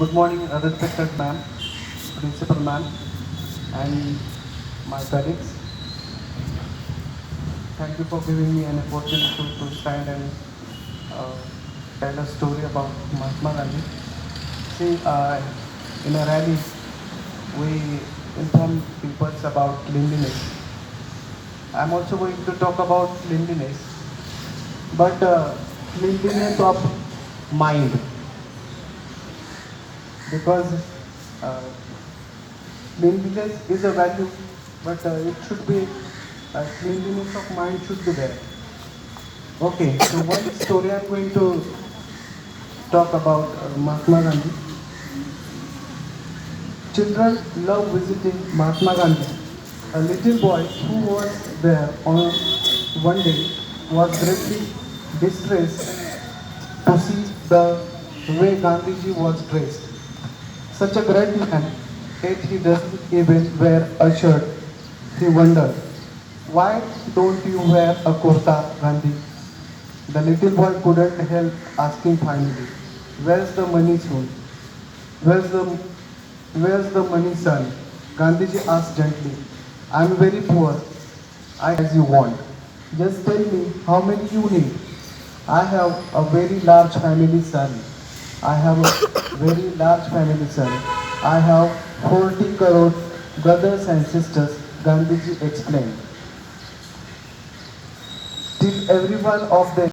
Good morning, respected ma'am, principal ma'am, and my colleagues. Thank you for giving me an opportunity to stand and uh, tell a story about Mahatma Gandhi. See, in a rally, we inform people about cleanliness. I'm also going to talk about cleanliness, but cleanliness of mind, because uh, cleanliness is a value, but it should be cleanliness of mind should be there. Okay, so one story I'm going to talk about Mahatma Gandhi. Children love visiting Mahatma Gandhi. A little boy who was there on one day was greatly distressed to see the way Gandhiji was dressed. Such a great man, yet he doesn't even wear a shirt. He wondered, why don't you wear a kurta, Gandhi? The little boy couldn't help asking finally, where's the money soon? Where's the where's the money, son? Gandhiji asked gently. I'm very poor. I as you want. Just tell me how many you need. I have a very large family, son. I have a very large family, son. I have 40 crore brothers and sisters, Gandhiji explained. Till every one of them